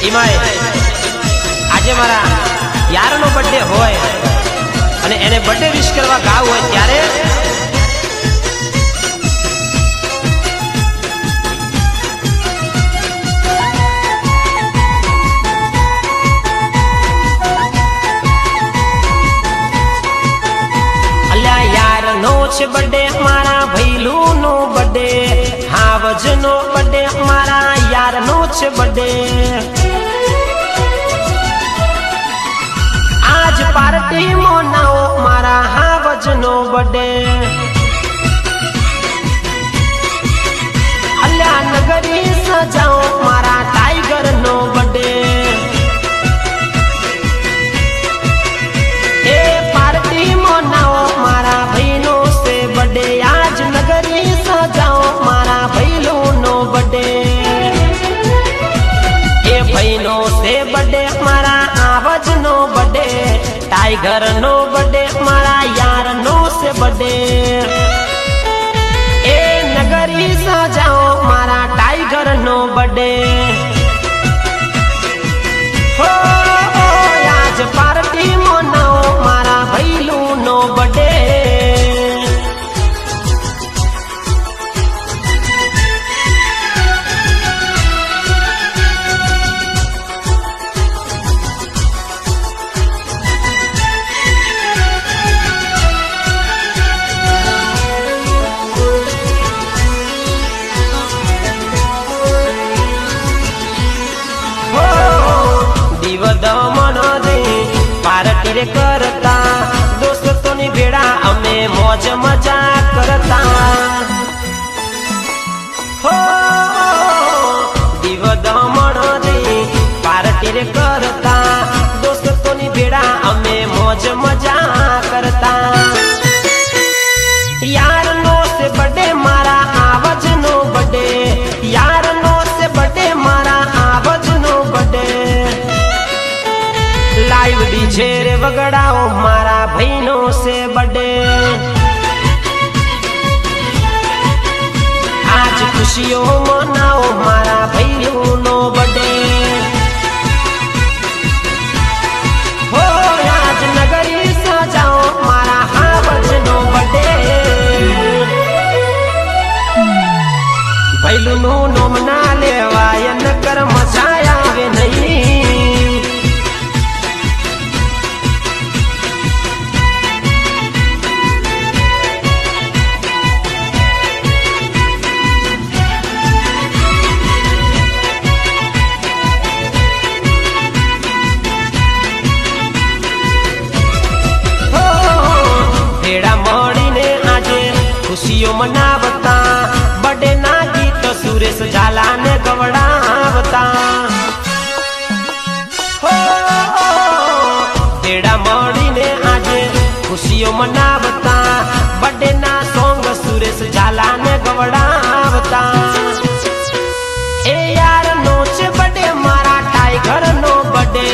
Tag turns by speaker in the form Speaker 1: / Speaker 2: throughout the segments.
Speaker 1: એમાં આજે મારા યારનો બર્થડે હોય અને એને બર્થડે વિશ કરવા ગાવ હોય ત્યારે છે બર્થડે મારા ભૈલુનો બર્થડે હાવજનો બર્થડે મારા યારનો છે બર્થડે આજ પાર્ટી મનાવો મારા હાવજનો બર્થડે અલ્યા નગરી સજાઓ મારા ટાઈગરનો બર્થડે એ પાર્ટી મનાવો મારા ભાઈનો बर्थडे आज नगरी सजाओ मारा भैलो नो बर्थडे ए भैनो से बर्थडे मारा आवाज नो बर्थडे टाइगर नो बर्थडे मारा यार नो से बर्थडे ए नगरी सजाओ मारा टाइगर नो बर्थडे हो आज पार्टी मनाओ मारा भैलो नो बर्थडे पार्टी रे करता दोस्तों नी भेड़ा अमे मौज मजा करता हो दीवदमण रे पार्टी रे करता दोस्तों नी भेड़ा अमे मौज मजा करता यार नो से बर्थडे मारा आवाज नो बर्थडे यार नो से बर्थडे मारा आवाज नो बर्थडे लाइव डीजे रे वगड़ाओ मारा भाईनो से बर्थडे आज खुशियों मनाओ मारा भाईयों नो बर्थडे हो आज नगरी सजाओ मारा हावज नो बर्थडे भाईलू नो नोमना लेवाय न कर मजा आवे नहीं खुशियों मनावता बर्थडे ना गीत सुरेश झाला ने गवड़ावता हो भेड़ा मड़ी ने आज खुशियों मनावता बर्थडे ना सॉन्ग सुरेश झाला ने गवड़ावता ए यार नोच बर्थडे मारा टाइगर नो बर्थडे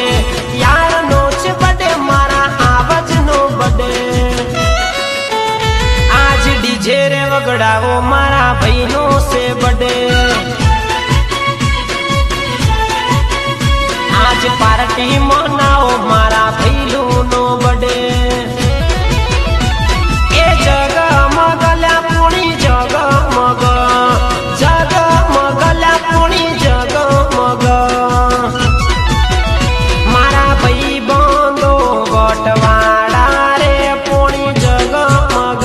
Speaker 1: यार नोच बर्थडे मारा आवाज नो बर्थडे डीजे रे वगड़ाओ मारा भाईनो से बर्थडे आज पार्टी मनाओ मारा भाईलो नो बर्थडे ए जगमगल्या पुणी जगमग जगमगल्या पुणी जगमग मारा भाई बंदो बटवाड़ा रे पुणी जगमग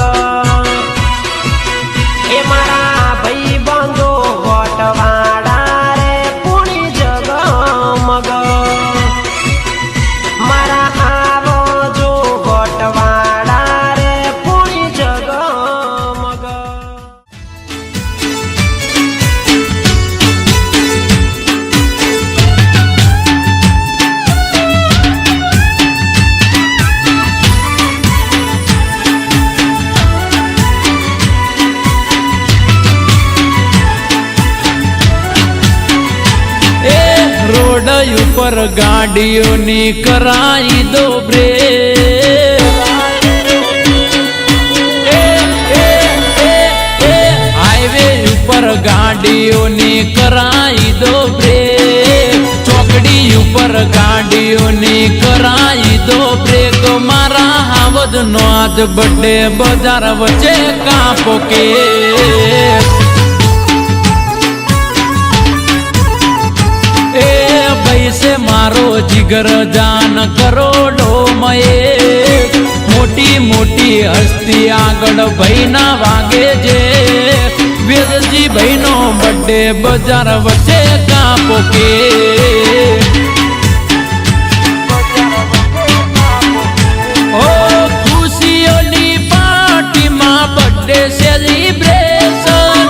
Speaker 1: ए मारा भाई बंदो बटवाड़ा रे पुणी जगमग मारा आवजो बटवाड़ा रे पुणी जगमग
Speaker 2: रोड ऊपर गाड़ियों ने कराई दो ब्रेक हाईवे ऊपर गाड़ियों ने कराई दो ब्रेक चौकड़ी ઉપર ગાડીઓની કરાઈ દો બ્રેક મારા હાવજનો આજ બર્થડે બજાર વચ્ચે કાપો કે એ ભાઈ છે મારો જીગર જાન કરોડો મયે મોટી મોટી હસ્તી આગળ ભાઈ ના વાગે છે વેદજી ભાઈ નો બર્થડે બજાર વચ્ચે કાપો કે ઓ ખુશીઓની પાર્ટીમાં બર્થડે સેલિબ્રેશન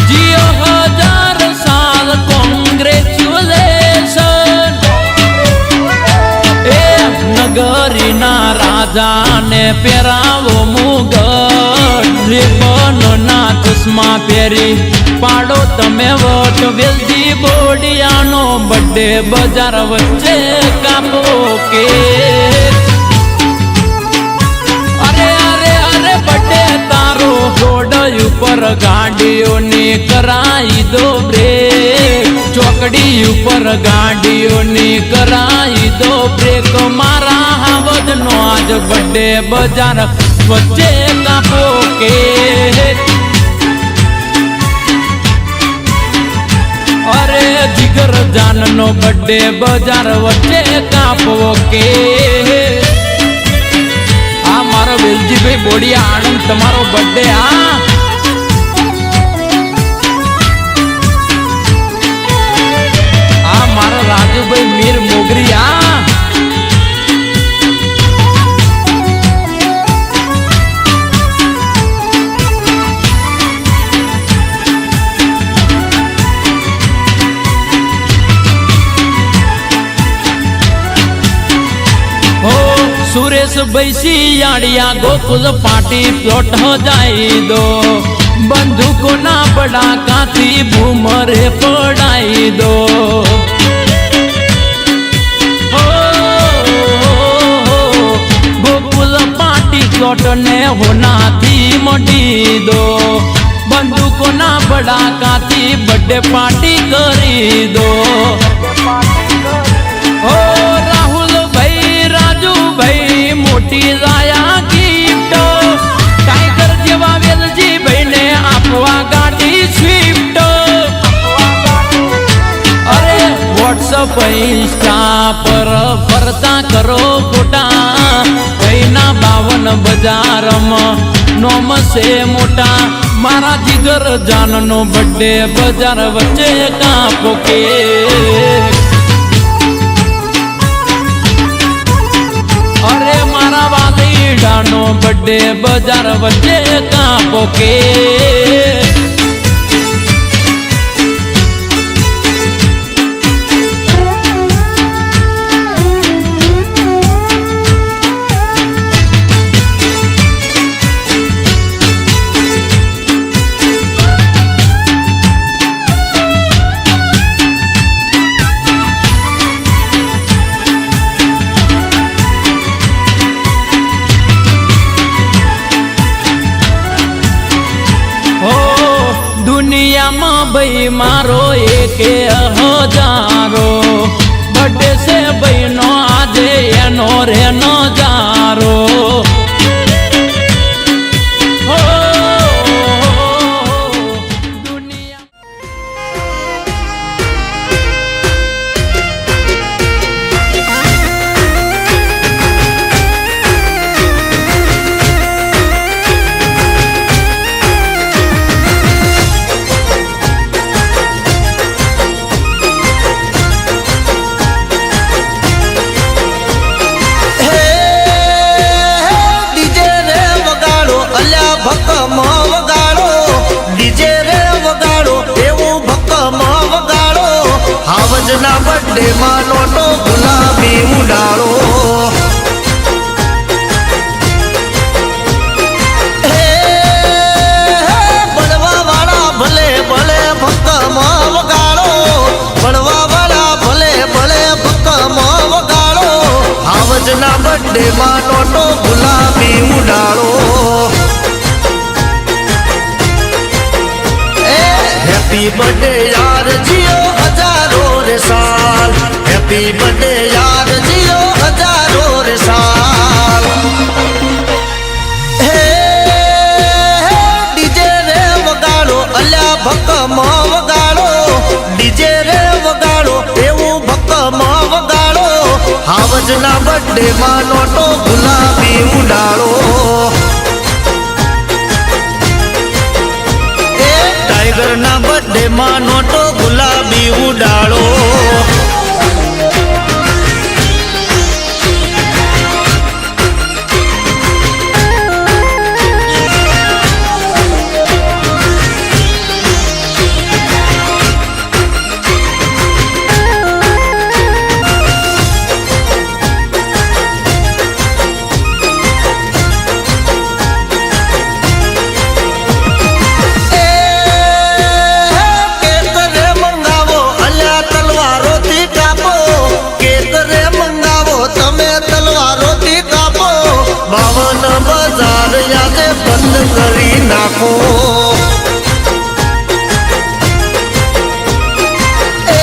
Speaker 2: જીઓ 1000 સાલ કોંગ્રેચ્યુલેશન એ નગરીના રાજાને પહેરાવો મુગટ રેબનના ચશ્મા પહેરી પાડો તમે વટ વેલજી બોડિયાનો બર્થડે બજાર વચ્ચે કાપો કે અરે અરે અરે બર્થડે તારો રોડ ઉપર ગાડીઓની કરાઈ દો બ્રેક ચોકડી ઉપર ગાડીઓની કરાઈ દો બ્રેક મારા હાવજનો આજ બર્થડે બજાર વચ્ચે કાપો કે અરે જીગર જાનનો બર્થડે બજાર વચ્ચે કાપો કે આ મારો વેલજીભાઈ બોડિયા આણંદ તમારો બર્થડે આ મારો રાજુભાઈ મીર મોગરી सुरेश बैसियाड़िया गोकुल पार्टी प्लॉट हो जाई दो बंदूक ना बड़ा काती भूमरे पड़ाई दो गोकुल पार्टी प्लॉट ने होना थी मोटी दो बंदूक ना बड़ा काती बर्थडे पार्टी करी दो ओ राहुल भाई मोटी लाया गिफ्ट टाइगर जेवा वेलजी भाई ने आपवा गाड़ी स्विफ्ट अरे व्हाट्सएप इंस्टा पर फरता करो फोटा भाई ना 52 बजार नोम से मोटा मारा जिगर जाननो बर्थडे बजार वच्चे कापो के अरे मारा वालीडानो बर्थडे बजार वच्चे कापो के दुनिया में भाई मारो एक हजारो बर्थडे से बहनो आज एनो रे नजारो दुनिया
Speaker 3: હાવજના બર્થડે માં નોટો ગુલાબી ઉડાડો બળવા વાળા ભલે ભલે ભક્કમાં વગાડો બળવા વાળા ભલે ભલે ભક્કમાં વગાડો હાવજના બર્થડે માં નોટો ગુલાબી ઉડાડો हैप्पी बर्थडे यार जियो हजारों रे साल हैप्पी बर्थडे રે વગાડો એવું ભક્કમાં વગાડો હાવજના બર્થડે માં નોટો ગુલાબી ઉડાડો એ ટાઈગર ના બર્થડે માં નોટો ગુલાબી ઉડાડો બંધ કરી નાખો એ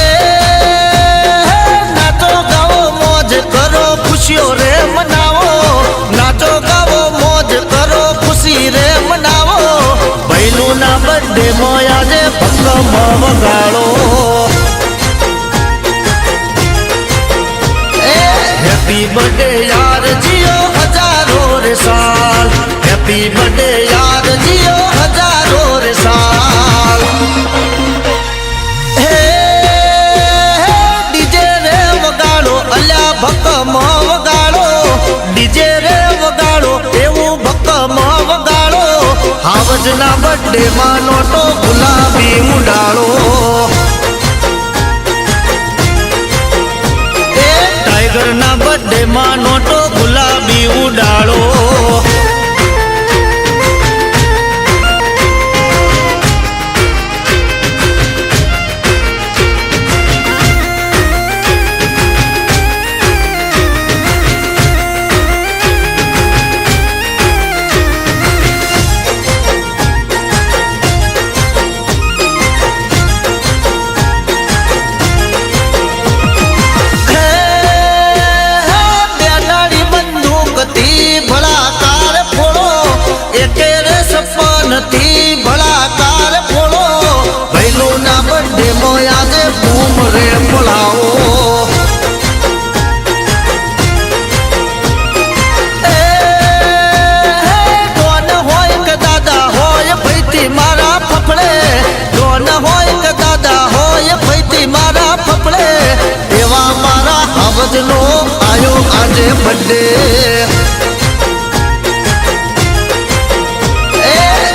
Speaker 3: નાચો ગાવો મોજ કરો ખુશીઓ રે મનાવો નાચો ગાવો મોજ કરો ખુશી રે મનાવો ભૈલું ના બર્થડે માં આજે ભક્કમાં વગાડો હેપી બર્થડે યાર જીઓ હજારો રે સાલ હેપી બર્થડે યાર જીઓ હજારો રે સાલ હે ડીજે રે વગાડો અલ્યા ભક્કમાં વગાડો ડીજે રે વગાડો એવું ભક્કમાં વગાડો હાવજના બર્થડે માં નોટો ગુલાબી ઉડાડો એ ટાઈગર ના બર્થડે માં નોટો ગુલાબી ઉડાડો ભલાકાર ફોડો ભૈલો ના બર્થડે માં આજે બૂમ રે બોલાવો કોણ હોય કે દાદા હોય ભૈતી મારા ફફડે કોણ હોય કે દાદા હોય ભૈતી મારા ફફડે એવા મારા હાવજનો આયો આજે બર્થડે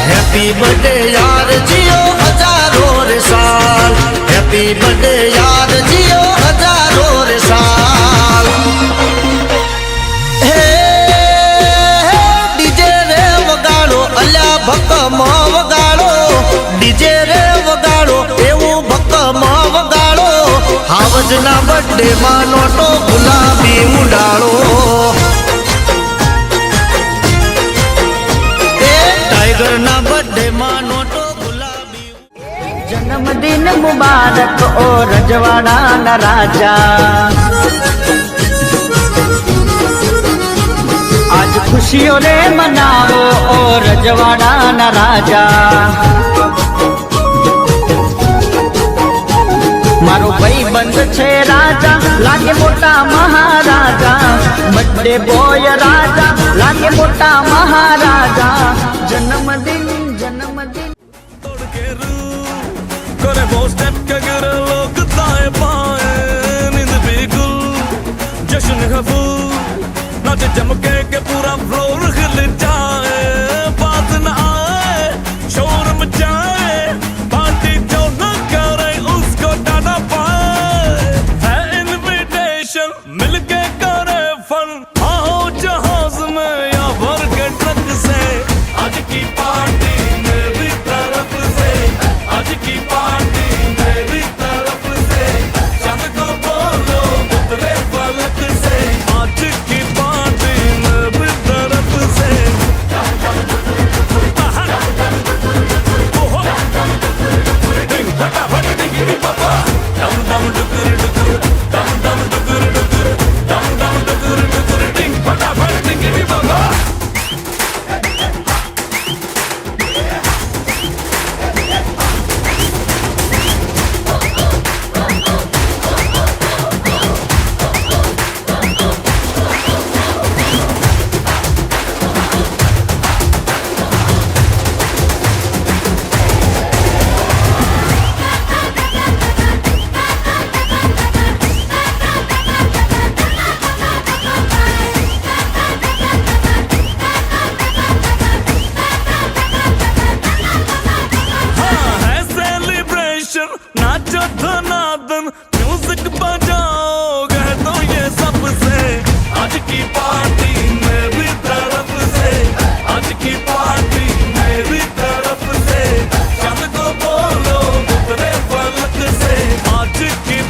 Speaker 3: હેપી બર્થડે યાર જીઓ હજારો રે સાલ હેપી બર્થડે યાર જીઓ હજારો રે સાલ હે ડીજે રે વગાડો અલ્યા ભક્કમાં વગાડો ડીજે રે વગાડો એવું ભક્કમાં વગાડો હાવજના બર્થડે માં નોટો ગુલાબી ઉડાડો ટાઈગર ના બર્થડે માં નોટો ગુલાબી
Speaker 4: जन्मदिन मुबारक ओ रजवाड़ा न राजा आज खुशियों रे मनाओ ओ रजवाड़ा न राजा मारो भाई बंद छे राजा लागे मोटा महाराजा बर्थडे बॉय राजा लागे मोटा महाराजा जन्मदिन जन्मदिन
Speaker 5: करे वो स्टेप के गिरे लोग दाएं बाएं नींद भी गुल जश्न है फुल नाचे जमके के पूरा फ्लोर हिल जाए बात न आए शोर मचाए पार्टी जो न करे उसको डाना पाए है इनविटेशन मिलके करे फन आओ जहाज में या भर के ट्रक से आज की पार्टी मेरी तरफ से आज की पार्टी मेरी तरफ से चांद को बोलो उतरे फलक से आज की पार्टी मेरी तरफ से डम डम डुकुर डुकुर डम डम डुकुर डुकुर डम डम डुकुर डुकुर डिंग फटाफट डिंगी बाबा म्यूजिक बजाओगे तो ये सबसे आज की पार्टी मेरी तरफ से, आज की पार्टी मेरी तरफ से, चंद को बोलो उतरे फलक से, आज की